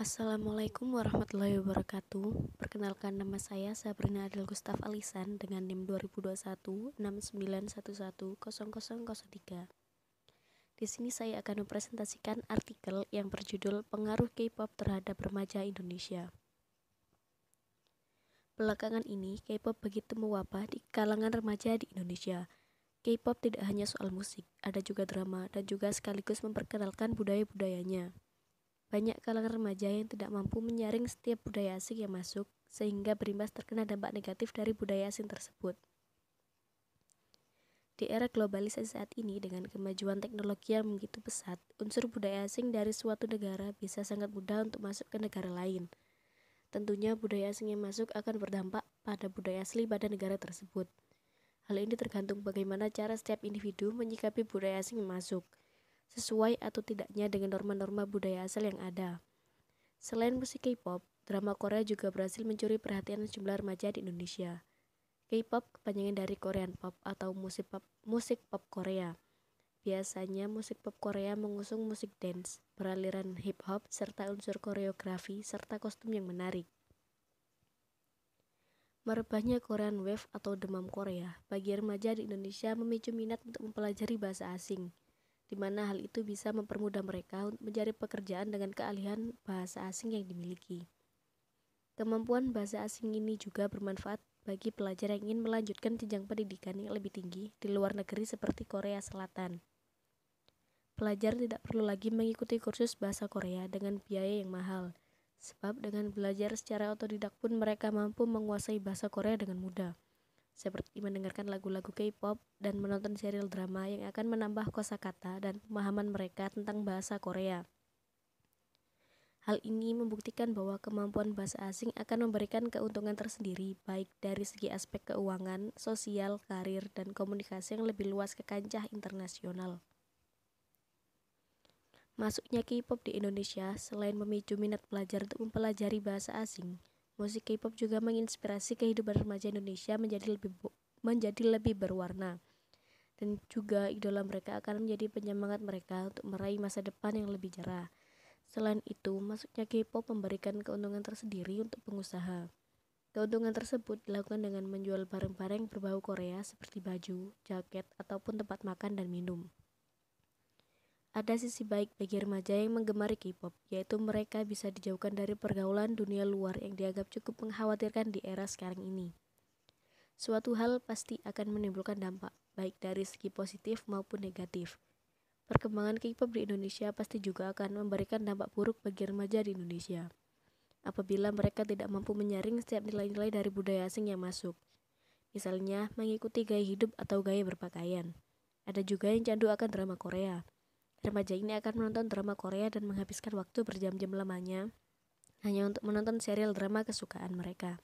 Assalamualaikum warahmatullahi wabarakatuh. Perkenalkan, nama saya Sabrina Adel Gustaf Alisan dengan NIM 2021 6911000003. Di sini saya akan mempresentasikan artikel yang berjudul Pengaruh K-pop terhadap remaja Indonesia. Belakangan ini, K-pop begitu mewabah di kalangan remaja di Indonesia. K-pop tidak hanya soal musik, ada juga drama dan juga sekaligus memperkenalkan budaya-budayanya. Banyak kalangan remaja yang tidak mampu menyaring setiap budaya asing yang masuk, sehingga berimbas terkena dampak negatif dari budaya asing tersebut. Di era globalisasi saat ini, dengan kemajuan teknologi yang begitu pesat, unsur budaya asing dari suatu negara bisa sangat mudah untuk masuk ke negara lain. Tentunya budaya asing yang masuk akan berdampak pada budaya asli pada negara tersebut. Hal ini tergantung bagaimana cara setiap individu menyikapi budaya asing yang masuk, sesuai atau tidaknya dengan norma-norma budaya asal yang ada. Selain musik K-pop, drama Korea juga berhasil mencuri perhatian sejumlah remaja di Indonesia. K-pop kepanjangan dari Korean Pop atau musik pop Korea. Biasanya musik pop Korea mengusung musik dance, beraliran hip hop, serta unsur koreografi serta kostum yang menarik. Merebahnya Korean Wave atau demam Korea bagi remaja di Indonesia memicu minat untuk mempelajari bahasa asing, di mana hal itu bisa mempermudah mereka untuk mencari pekerjaan dengan keahlian bahasa asing yang dimiliki. Kemampuan bahasa asing ini juga bermanfaat bagi pelajar yang ingin melanjutkan jenjang pendidikan yang lebih tinggi di luar negeri seperti Korea Selatan. Pelajar tidak perlu lagi mengikuti kursus bahasa Korea dengan biaya yang mahal, sebab dengan belajar secara otodidak pun mereka mampu menguasai bahasa Korea dengan mudah, seperti mendengarkan lagu-lagu K-pop dan menonton serial drama yang akan menambah kosakata dan pemahaman mereka tentang bahasa Korea. Hal ini membuktikan bahwa kemampuan bahasa asing akan memberikan keuntungan tersendiri baik dari segi aspek keuangan, sosial, karir, dan komunikasi yang lebih luas ke kancah internasional. Masuknya K-pop di Indonesia selain memicu minat pelajar untuk mempelajari bahasa asing, musik K-pop juga menginspirasi kehidupan remaja Indonesia menjadi lebih berwarna. Dan juga idola mereka akan menjadi penyemangat mereka untuk meraih masa depan yang lebih cerah. Selain itu, masuknya K-pop memberikan keuntungan tersendiri untuk pengusaha. Keuntungan tersebut dilakukan dengan menjual barang-barang berbau Korea seperti baju, jaket, ataupun tempat makan dan minum. Ada sisi baik bagi remaja yang menggemari K-pop, yaitu mereka bisa dijauhkan dari pergaulan dunia luar yang dianggap cukup mengkhawatirkan di era sekarang ini. Suatu hal pasti akan menimbulkan dampak, baik dari segi positif maupun negatif. Perkembangan K-pop di Indonesia pasti juga akan memberikan dampak buruk bagi remaja di Indonesia, apabila mereka tidak mampu menyaring setiap nilai-nilai dari budaya asing yang masuk. Misalnya, mengikuti gaya hidup atau gaya berpakaian. Ada juga yang candu akan drama Korea. Remaja ini akan menonton drama Korea dan menghabiskan waktu berjam-jam lamanya hanya untuk menonton serial drama kesukaan mereka.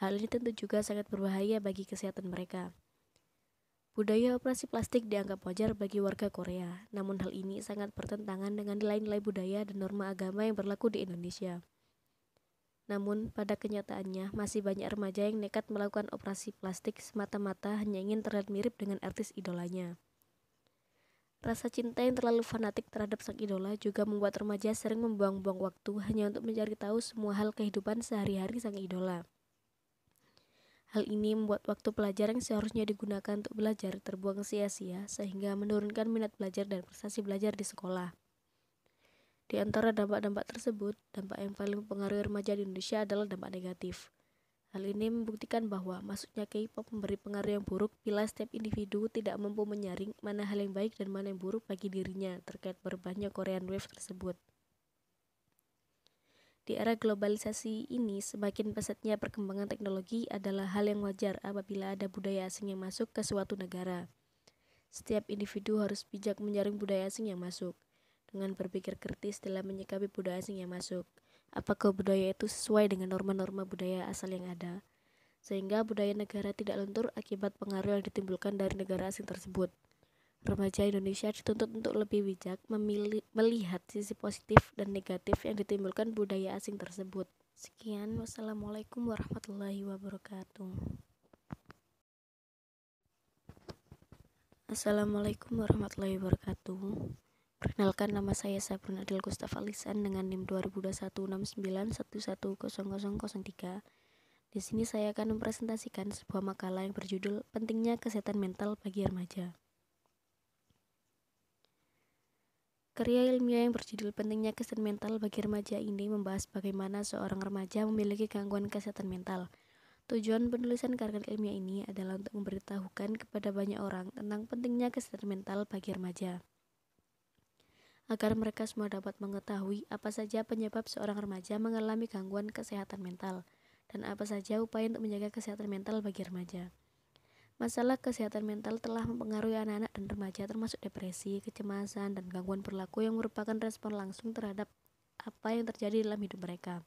Hal ini tentu juga sangat berbahaya bagi kesehatan mereka. Budaya operasi plastik dianggap wajar bagi warga Korea, namun hal ini sangat bertentangan dengan nilai-nilai budaya dan norma agama yang berlaku di Indonesia. Namun, pada kenyataannya, masih banyak remaja yang nekat melakukan operasi plastik semata-mata hanya ingin terlihat mirip dengan artis idolanya. Rasa cinta yang terlalu fanatik terhadap sang idola juga membuat remaja sering membuang-buang waktu hanya untuk mencari tahu semua hal kehidupan sehari-hari sang idola. Hal ini membuat waktu pelajar yang seharusnya digunakan untuk belajar terbuang sia-sia sehingga menurunkan minat belajar dan prestasi belajar di sekolah. Di antara dampak-dampak tersebut, dampak yang paling mempengaruhi remaja di Indonesia adalah dampak negatif. Hal ini membuktikan bahwa masuknya K-pop memberi pengaruh yang buruk bila setiap individu tidak mampu menyaring mana hal yang baik dan mana yang buruk bagi dirinya terkait berubahnya Korean Wave tersebut. Di era globalisasi ini, semakin pesatnya perkembangan teknologi adalah hal yang wajar apabila ada budaya asing yang masuk ke suatu negara. Setiap individu harus bijak menyaring budaya asing yang masuk, dengan berpikir kritis dalam menyikapi budaya asing yang masuk. Apakah budaya itu sesuai dengan norma-norma budaya asal yang ada, sehingga budaya negara tidak lentur akibat pengaruh yang ditimbulkan dari negara asing tersebut. Remaja Indonesia dituntut untuk lebih bijak melihat sisi positif dan negatif yang ditimbulkan budaya asing tersebut. Sekian, wassalamualaikum warahmatullahi wabarakatuh. Assalamualaikum warahmatullahi wabarakatuh. Perkenalkan, nama saya Sabrina Adil Gustaf Alisan dengan NIM 20216911000003. Di sini saya akan mempresentasikan sebuah makalah yang berjudul Pentingnya Kesehatan Mental bagi Remaja. Karya ilmiah yang berjudul Pentingnya Kesehatan Mental bagi Remaja ini membahas bagaimana seorang remaja memiliki gangguan kesehatan mental. Tujuan penulisan karya ilmiah ini adalah untuk memberitahukan kepada banyak orang tentang pentingnya kesehatan mental bagi remaja, agar mereka semua dapat mengetahui apa saja penyebab seorang remaja mengalami gangguan kesehatan mental, dan apa saja upaya untuk menjaga kesehatan mental bagi remaja. Masalah kesehatan mental telah mempengaruhi anak-anak dan remaja, termasuk depresi, kecemasan, dan gangguan perilaku yang merupakan respon langsung terhadap apa yang terjadi dalam hidup mereka.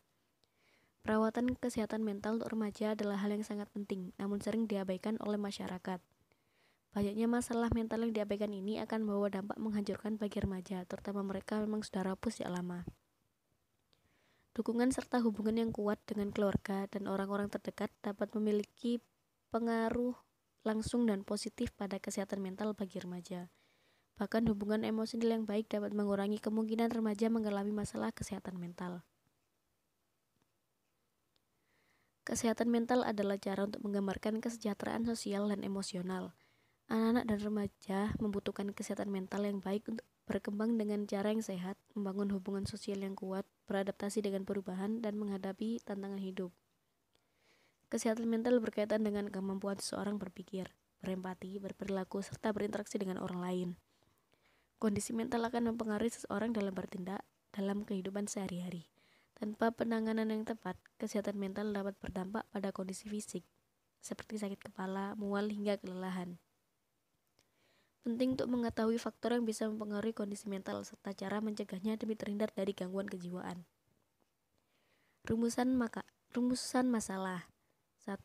Perawatan kesehatan mental untuk remaja adalah hal yang sangat penting, namun sering diabaikan oleh masyarakat. Banyaknya masalah mental yang diabaikan ini akan membawa dampak menghancurkan bagi remaja, terutama mereka memang sudah rapuh sejak lama. Dukungan serta hubungan yang kuat dengan keluarga dan orang-orang terdekat dapat memiliki pengaruh langsung dan positif pada kesehatan mental bagi remaja. Bahkan hubungan emosional yang baik dapat mengurangi kemungkinan remaja mengalami masalah kesehatan mental. Kesehatan mental adalah cara untuk menggambarkan kesejahteraan sosial dan emosional. Anak-anak dan remaja membutuhkan kesehatan mental yang baik untuk berkembang dengan cara yang sehat, membangun hubungan sosial yang kuat, beradaptasi dengan perubahan, dan menghadapi tantangan hidup. Kesehatan mental berkaitan dengan kemampuan seseorang berpikir, berempati, berperilaku, serta berinteraksi dengan orang lain. Kondisi mental akan mempengaruhi seseorang dalam bertindak dalam kehidupan sehari-hari. Tanpa penanganan yang tepat, kesehatan mental dapat berdampak pada kondisi fisik, seperti sakit kepala, mual, hingga kelelahan. Penting untuk mengetahui faktor yang bisa mempengaruhi kondisi mental serta cara mencegahnya demi terhindar dari gangguan kejiwaan. Rumusan masalah. 1.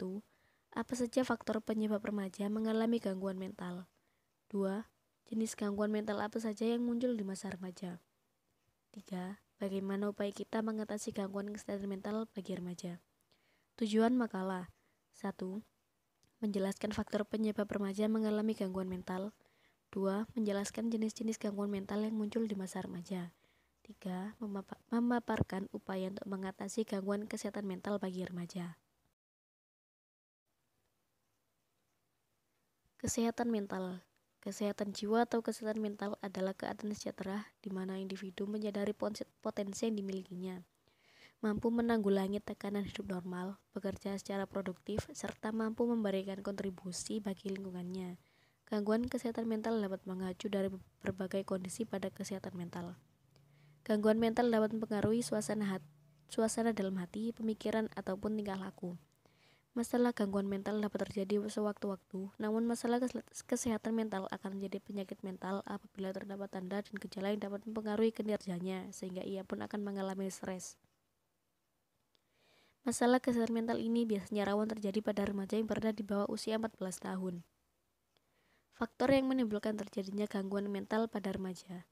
Apa saja faktor penyebab remaja mengalami gangguan mental? 2. Jenis gangguan mental apa saja yang muncul di masa remaja? 3. Bagaimana upaya kita mengatasi gangguan kesehatan mental bagi remaja? Tujuan makalah. 1. Menjelaskan faktor penyebab remaja mengalami gangguan mental. 2. Menjelaskan jenis-jenis gangguan mental yang muncul di masa remaja. 3. Memaparkan upaya untuk mengatasi gangguan kesehatan mental bagi remaja. Kesehatan mental. Kesehatan jiwa atau kesehatan mental adalah keadaan sejahtera di mana individu menyadari potensi yang dimilikinya, mampu menanggulangi tekanan hidup normal, bekerja secara produktif, serta mampu memberikan kontribusi bagi lingkungannya. Gangguan kesehatan mental dapat mengacu dari berbagai kondisi pada kesehatan mental. Gangguan mental dapat mempengaruhi suasana dalam hati, pemikiran, ataupun tingkah laku. Masalah gangguan mental dapat terjadi sewaktu-waktu, namun masalah kesehatan mental akan menjadi penyakit mental apabila terdapat tanda dan gejala yang dapat mempengaruhi kinerjanya, sehingga ia pun akan mengalami stres. Masalah kesehatan mental ini biasanya rawan terjadi pada remaja yang berada di bawah usia 14 tahun. Faktor yang menimbulkan terjadinya gangguan mental pada remaja.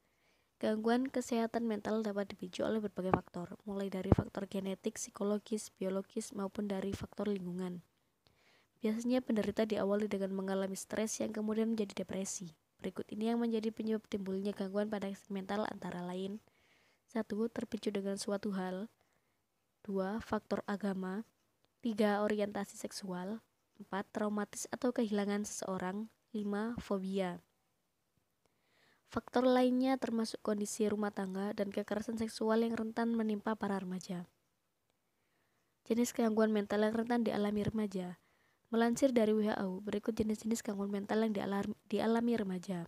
Gangguan kesehatan mental dapat dipicu oleh berbagai faktor, mulai dari faktor genetik, psikologis, biologis, maupun dari faktor lingkungan. Biasanya penderita diawali dengan mengalami stres yang kemudian menjadi depresi. Berikut ini yang menjadi penyebab timbulnya gangguan pada kesehatan mental antara lain. 1. Terpicu dengan suatu hal. 2. Faktor agama. 3. Orientasi seksual. 4. Traumatis atau kehilangan seseorang. 5. Fobia. Faktor lainnya termasuk kondisi rumah tangga dan kekerasan seksual yang rentan menimpa para remaja. Jenis gangguan mental yang rentan dialami remaja. Melansir dari WHO, berikut jenis-jenis gangguan mental yang dialami remaja.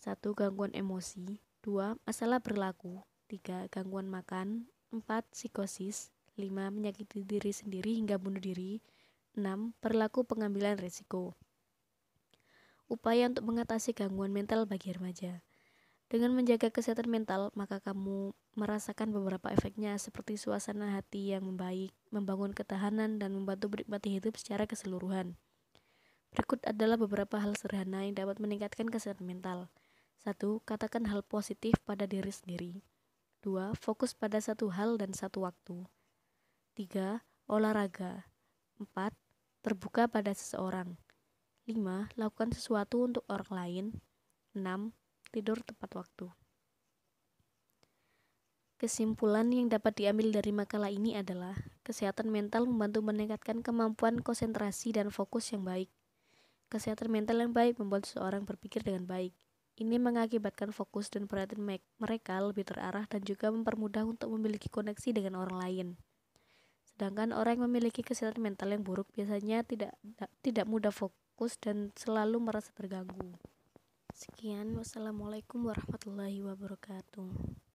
1. Gangguan emosi. 2. Masalah perilaku. 3. Gangguan makan. 4. Psikosis. 5. Menyakiti diri sendiri hingga bunuh diri. 6. Perilaku pengambilan risiko. Upaya untuk mengatasi gangguan mental bagi remaja. Dengan menjaga kesehatan mental, maka kamu merasakan beberapa efeknya seperti suasana hati yang membaik, membangun ketahanan, dan membantu menikmati hidup secara keseluruhan. Berikut adalah beberapa hal sederhana yang dapat meningkatkan kesehatan mental. 1. Katakan hal positif pada diri sendiri. 2. Fokus pada satu hal dan satu waktu. 3. Olahraga. 4. Terbuka pada seseorang. 5. Lakukan sesuatu untuk orang lain. 6. Tidur tepat waktu. Kesimpulan yang dapat diambil dari makalah ini adalah kesehatan mental membantu meningkatkan kemampuan konsentrasi dan fokus yang baik. Kesehatan mental yang baik membuat seseorang berpikir dengan baik. Ini mengakibatkan fokus dan perhatian mereka lebih terarah dan juga mempermudah untuk memiliki koneksi dengan orang lain. Sedangkan orang yang memiliki kesehatan mental yang buruk biasanya tidak mudah fokus dan selalu merasa terganggu. Sekian, wassalamualaikum warahmatullahi wabarakatuh.